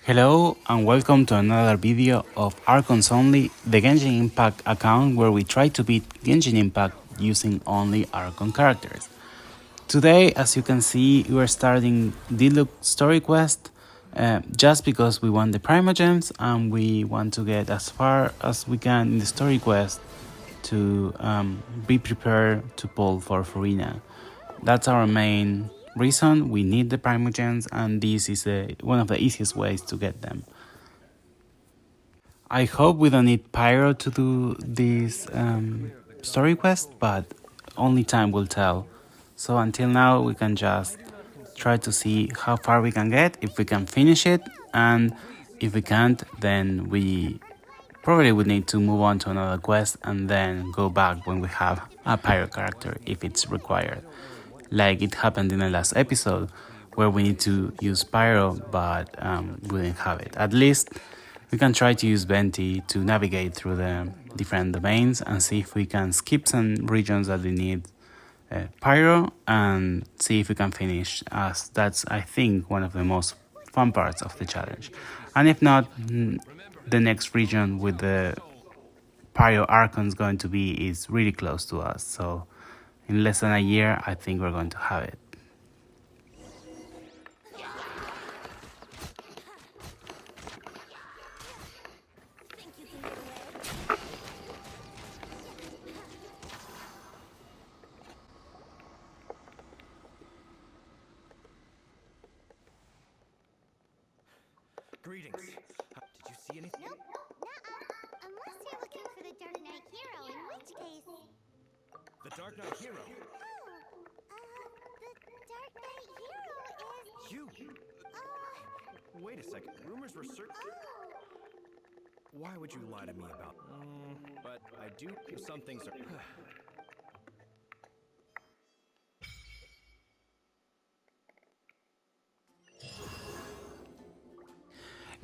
Hello and welcome to another video of Archons Only, the Genshin Impact account where we try to beat Genshin Impact using only Archon characters. Today, as you can see, we're starting Diluc story quest just because we want the Primogems and we want to get as far as we can in the story quest to be prepared to pull for Farina. That's our main reason. We need the Primogems and this is one of the easiest ways to get them. I hope we don't need Pyro to do this story quest, but only time will tell. So until now, we can just try to see how far we can get, if we can finish it, and if we can't, then we probably would need to move on to another quest and then go back when we have a Pyro character, if it's required. Like it happened in the last episode, where we need to use Pyro, but we didn't have it. At least we can try to use Venti to navigate through the different domains and see if we can skip some regions that we need Pyro and see if we can finish, as that's, I think, one of the most fun parts of the challenge. And if not, the next region with the Pyro Archon is going to be is really close to us. So in less than a year, I think we're going to have it. Greetings. Did you see anything? Nope. Nuh-uh. Unless you're looking for the Dark Knight hero, in which case... The Dark Knight hero? Oh, the Dark Knight hero is... You? Wait a second. Rumors were certain... Oh. Why would you lie to me about... but I do... Some things are...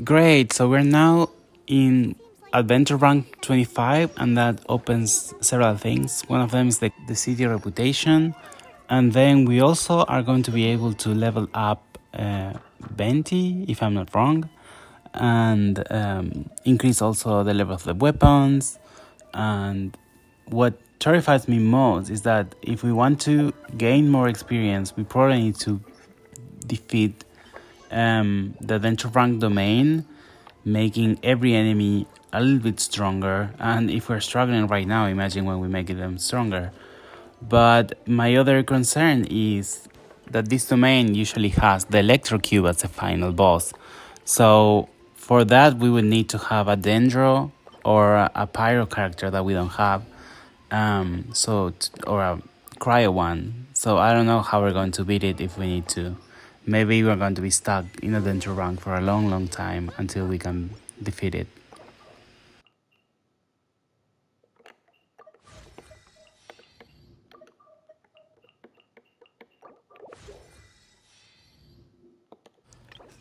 Great, so we're now in Adventure rank 25 and that opens several things. One of them is the city reputation, and then we also are going to be able to level up Venti, if I'm not wrong, and increase also the level of the weapons. And what terrifies me most is that if we want to gain more experience, we probably need to defeat the adventure rank domain, making every enemy a little bit stronger. And if we're struggling right now, imagine when we make them stronger. But my other concern is that this domain usually has the Electro Cube as a final boss. So for that, we would need to have a Dendro or a Pyro character that we don't have, or a Cryo one. So I don't know how we're going to beat it if we need to. Maybe we're going to be stuck in a Dendro rank for a long time until we can defeat it.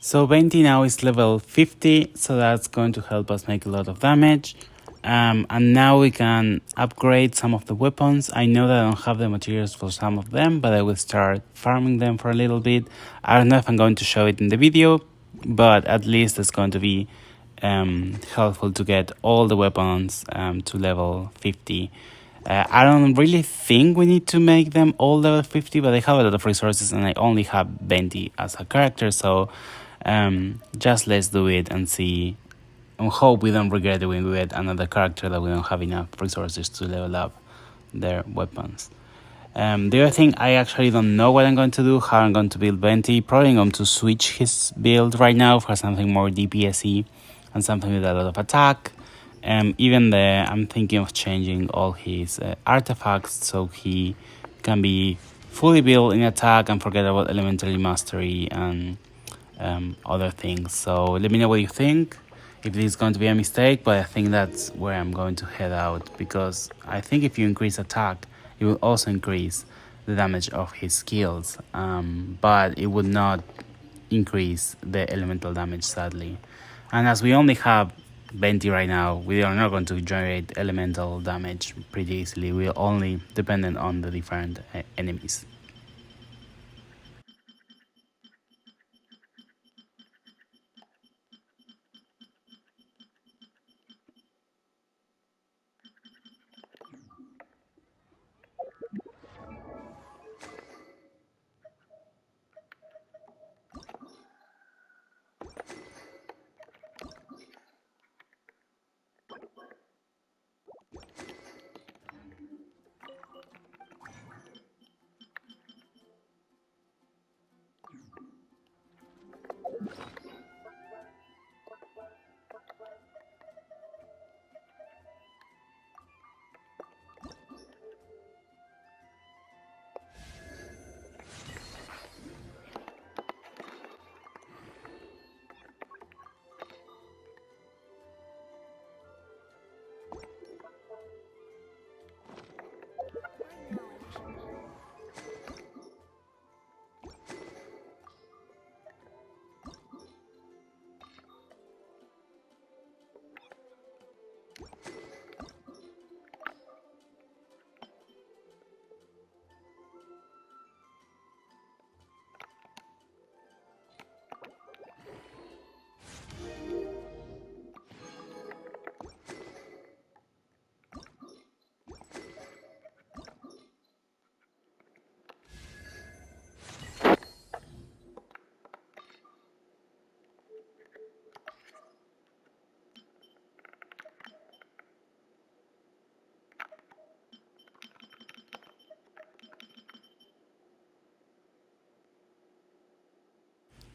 So Venti now is level 50, so that's going to help us make a lot of damage. And now we can upgrade some of the weapons. I know that I don't have the materials for some of them, but I will start farming them for a little bit. I don't know if I'm going to show it in the video, but at least it's going to be helpful to get all the weapons to level 50. I don't really think we need to make them all level 50, but I have a lot of resources and I only have Venti as a character, so just let's do it and see. I hope we don't regret it when we get another character that we don't have enough resources to level up their weapons. The other thing, I actually don't know what I'm going to do, how I'm going to build Venti. Probably going to switch his build right now for something more DPS-y and something with a lot of attack. Even I'm thinking of changing all his artifacts so he can be fully built in attack and forget about elementary mastery and other things. So let me know what you think, if this is going to be a mistake, but I think that's where I'm going to head out, because I think if you increase attack, it will also increase the damage of his skills, but it would not increase the elemental damage, sadly. And as we only have Venti right now, we are not going to generate elemental damage pretty easily. We are only dependent on the different enemies.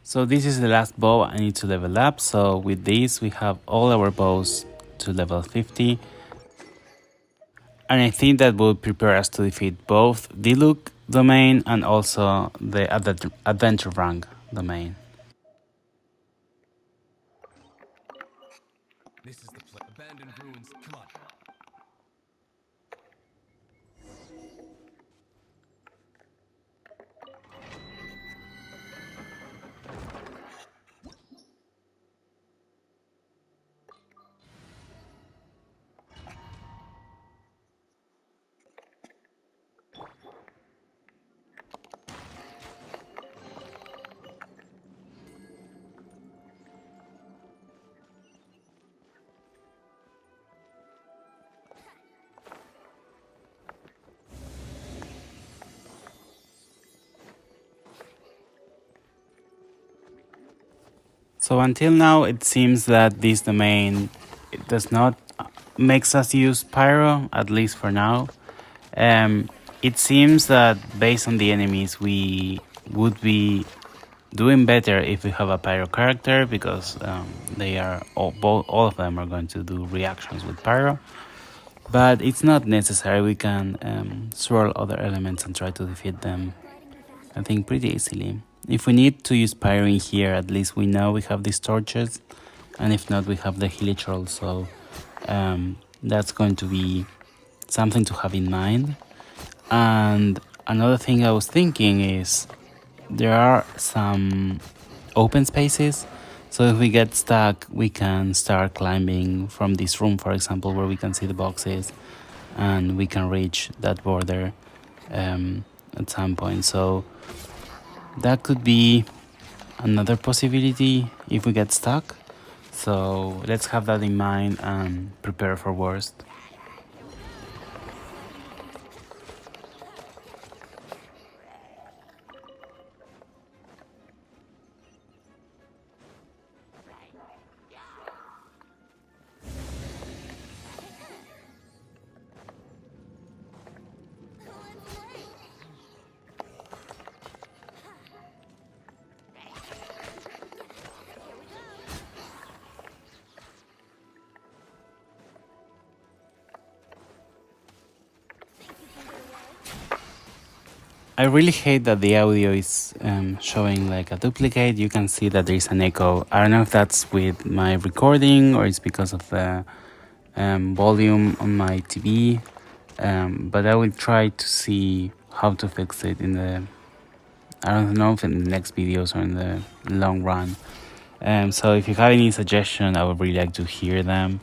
So this is the last bow I need to level up. So with this we have all our bows to level 50. And I think that will prepare us to defeat both Diluc domain and also the adventure rank domain. This is the place. Abandoned ruins. Come on. So until now it seems that this domain it does not makes us use Pyro, at least for now. It seems that based on the enemies we would be doing better if we have a Pyro character, because they are all of them are going to do reactions with Pyro. But it's not necessary, we can swirl other elements and try to defeat them, I think, pretty easily. If we need to use Pyro in here, at least we know we have these torches, and if not, we have the Hilichurl, so that's going to be something to have in mind. And another thing I was thinking is there are some open spaces, so if we get stuck we can start climbing from this room, for example, where we can see the boxes, and we can reach that border at some point. So that could be another possibility if we get stuck. So let's have that in mind and prepare for worst. I really hate that the audio is showing like a duplicate. You can see that there is an echo. I don't know if that's with my recording or it's because of the volume on my TV, but I will try to see how to fix it in the, I don't know if in the next videos or in the long run. So if you have any suggestion, I would really like to hear them.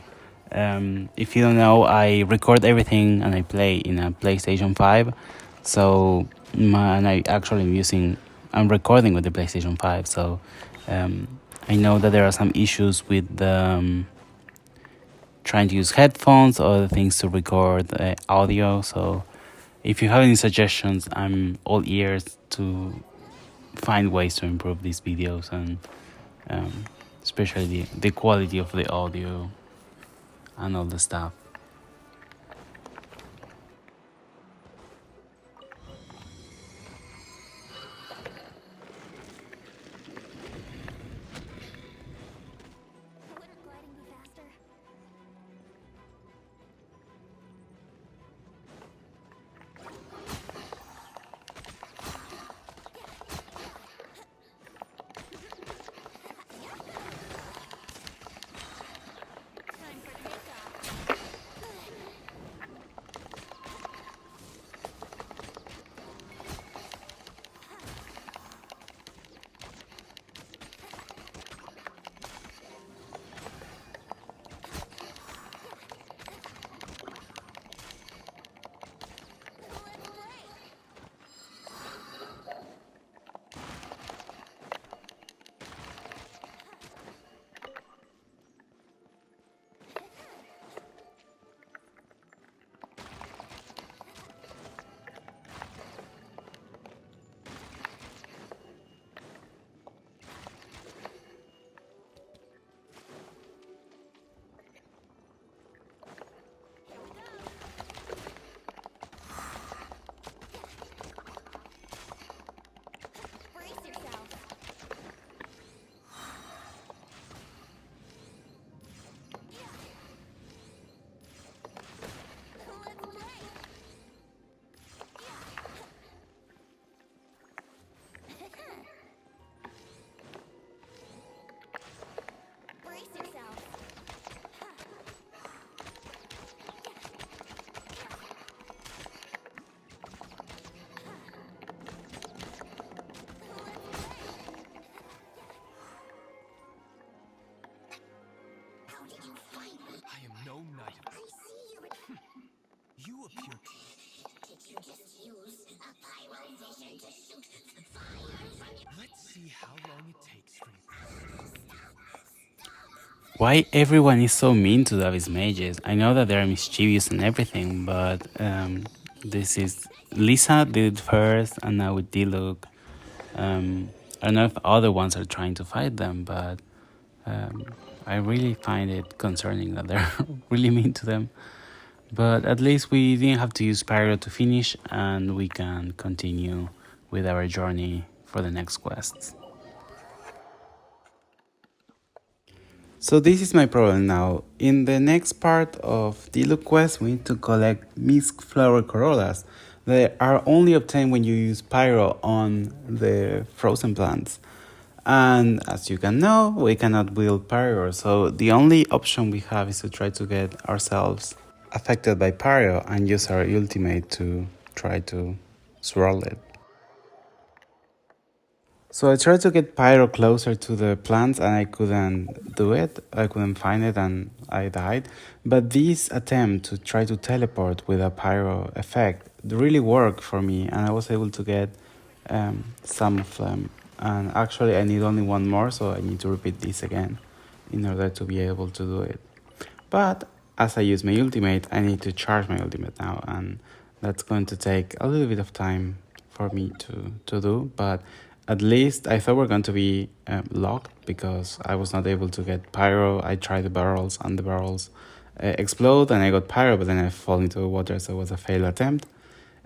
If you don't know, I record everything and I play in a PlayStation 5. So and I'm recording with the PlayStation 5. So I know that there are some issues with trying to use headphones or other things to record audio. So if you have any suggestions, I'm all ears to find ways to improve these videos, and especially the quality of the audio and all the stuff. Wouldn't gliding be faster? Time for takeoff. You appear to... Let's see how long it takes for you. Why everyone is so mean to Davis mages? I know that they're mischievous and everything, but this is Lisa did it first, and now with Diluc. I don't know if other ones are trying to fight them, but I really find it concerning that they're really mean to them. But at least we didn't have to use Pyro to finish, and we can continue with our journey for the next quests. So this is my problem now. In the next part of Diluc quest, we need to collect mist flower corollas. They are only obtained when you use Pyro on the frozen plants. And as you can know, we cannot wield Pyro, so the only option we have is to try to get ourselves affected by Pyro and use our ultimate to try to swirl it. So I tried to get Pyro closer to the plants and I couldn't do it. I couldn't find it and I died. But this attempt to try to teleport with a Pyro effect really worked for me and I was able to get some of them. And actually I need only one more, so I need to repeat this again in order to be able to do it. But as I use my ultimate, I need to charge my ultimate now, and that's going to take a little bit of time for me to do. But at least I thought we're going to be locked because I was not able to get Pyro. I tried the barrels and the barrels explode and I got Pyro, but then I fall into the water, so it was a failed attempt.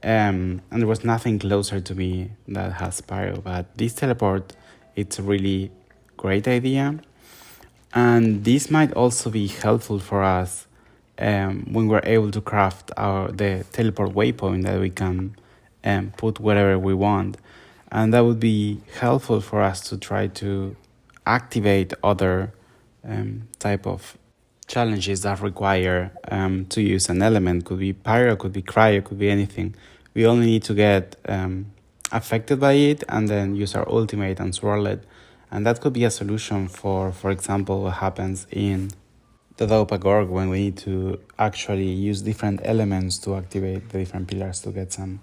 And there was nothing closer to me that has Pyro, but this teleport, it's a really great idea. And this might also be helpful for us when we're able to craft the teleport waypoint that we can put wherever we want. And that would be helpful for us to try to activate other type of challenges that require to use an element. Could be Pyro, could be Cryo, could be anything. We only need to get affected by it and then use our ultimate and swirl it. And that could be a solution for example, what happens in the Dopagorg when we need to actually use different elements to activate the different pillars to get some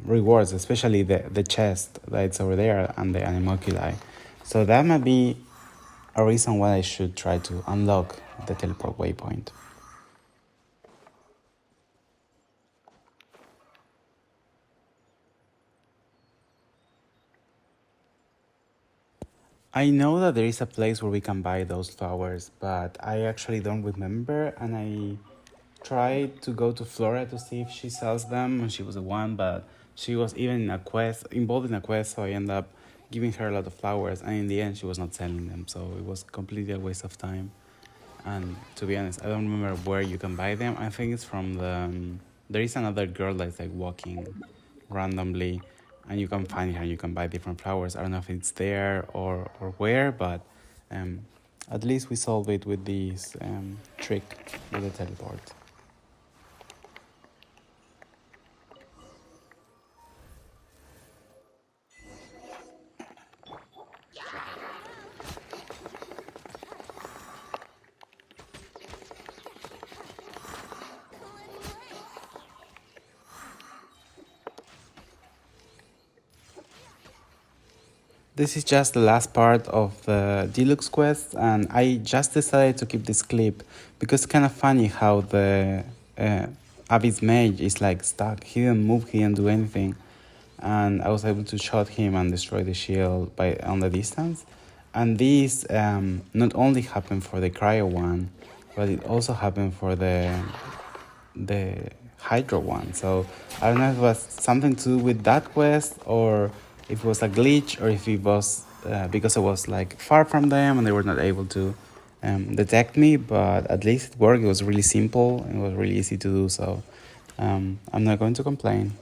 rewards, especially the chest that's over there and the animalculi. So that might be a reason why I should try to unlock the teleport waypoint. I know that there is a place where we can buy those flowers, but I actually don't remember, and I tried to go to Flora to see if she sells them, and she was the one, but she was even involved in a quest, so I ended up giving her a lot of flowers, and in the end she was not selling them, so it was completely a waste of time. And to be honest, I don't remember where you can buy them. I think it's from there is another girl that's like walking randomly and you can find her and you can buy different flowers. I don't know if it's there or where, but at least we solve it with this trick with the teleport. This is just the last part of the Diluc quest, and I just decided to keep this clip because it's kind of funny how the Abyss Mage is like stuck. He didn't move, he didn't do anything, and I was able to shot him and destroy the shield on the distance. And this not only happened for the Cryo one, but it also happened for the Hydro one. So I don't know if it was something to do with that quest or if it was a glitch or if it was because I was like far from them and they were not able to detect me, but at least it worked. It was really simple and it was really easy to do, so I'm not going to complain.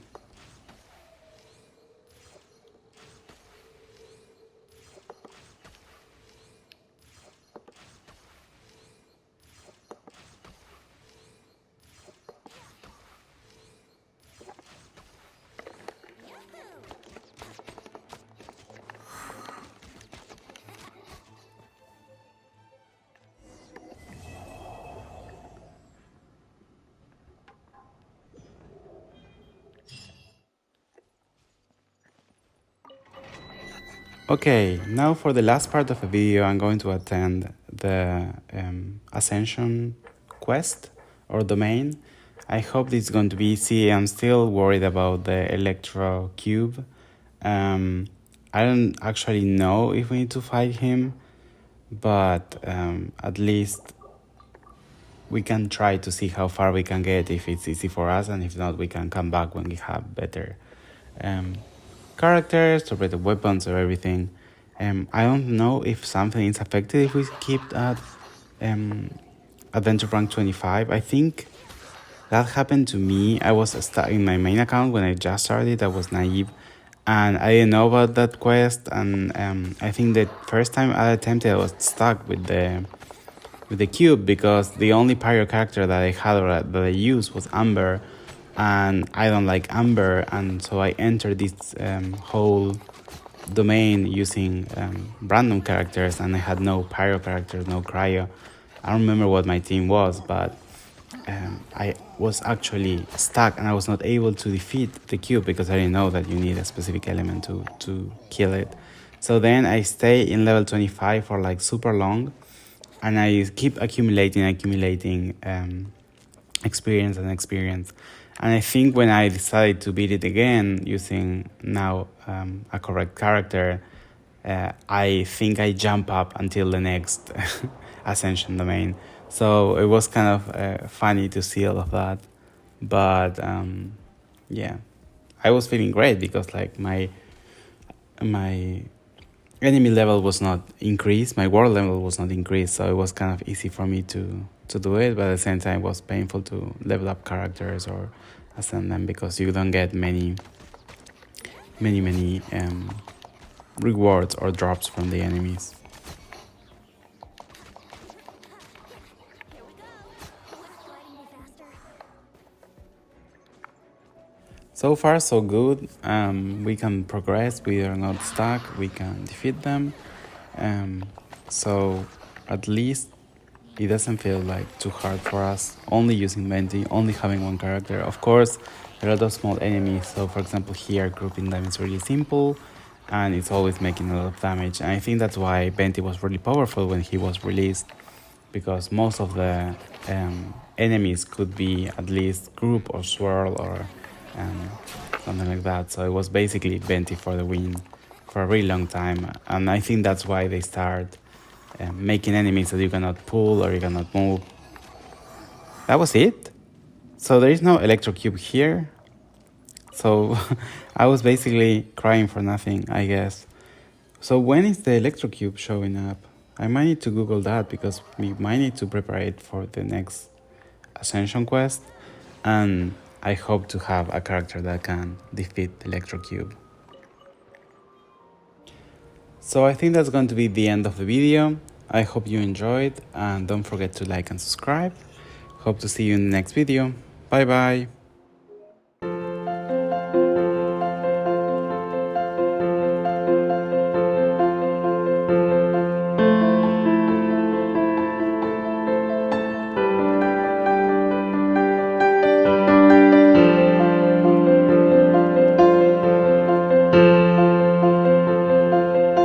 Okay, now for the last part of the video, I'm going to attend the ascension quest or domain. I hope this is going to be easy. I'm still worried about the electro cube. I don't actually know if we need to fight him, but at least we can try to see how far we can get if it's easy for us, and if not, we can come back when we have better characters or better weapons or everything. I don't know if something is affected if we keep at adventure rank 25. I think that happened to me. I was stuck in my main account when I just started. I was naive and I didn't know about that quest, and I think the first time I attempted, I was stuck with the cube because the only Pyro character that I had or that I used was Amber, and I don't like Amber, and so I entered this whole domain using random characters, and I had no Pyro characters, no Cryo. I don't remember what my team was, but I was actually stuck and I was not able to defeat the cube because I didn't know that you need a specific element to kill it. So then I stay in level 25 for like super long, and I keep accumulating experience. And I think when I decided to beat it again using now a correct character, I think I jump up until the next ascension domain. So it was kind of funny to see all of that. But yeah, I was feeling great because like my enemy level was not increased, my world level was not increased, so it was kind of easy for me to do it, but at the same time it was painful to level up characters or ascend them because you don't get many rewards or drops from the enemies. So far so good. We can progress, we are not stuck, we can defeat them. So at least it doesn't feel like too hard for us, only using Venti, only having one character. Of course, there are a lot of small enemies, so for example here, grouping them is really simple, and it's always making a lot of damage. And I think that's why Venti was really powerful when he was released, because most of the enemies could be at least group or swirl or something like that. So it was basically Venti for the win for a really long time, and I think that's why they start making enemies that you cannot pull or you cannot move. That was it. So there is no electro cube here. So I was basically crying for nothing, I guess. So when is the electro cube showing up? I might need to Google that because we might need to prepare it for the next ascension quest, and I hope to have a character that can defeat the electro cube. So I think that's going to be the end of the video. I hope you enjoyed, and don't forget to like and subscribe. Hope to see you in the next video. Bye bye.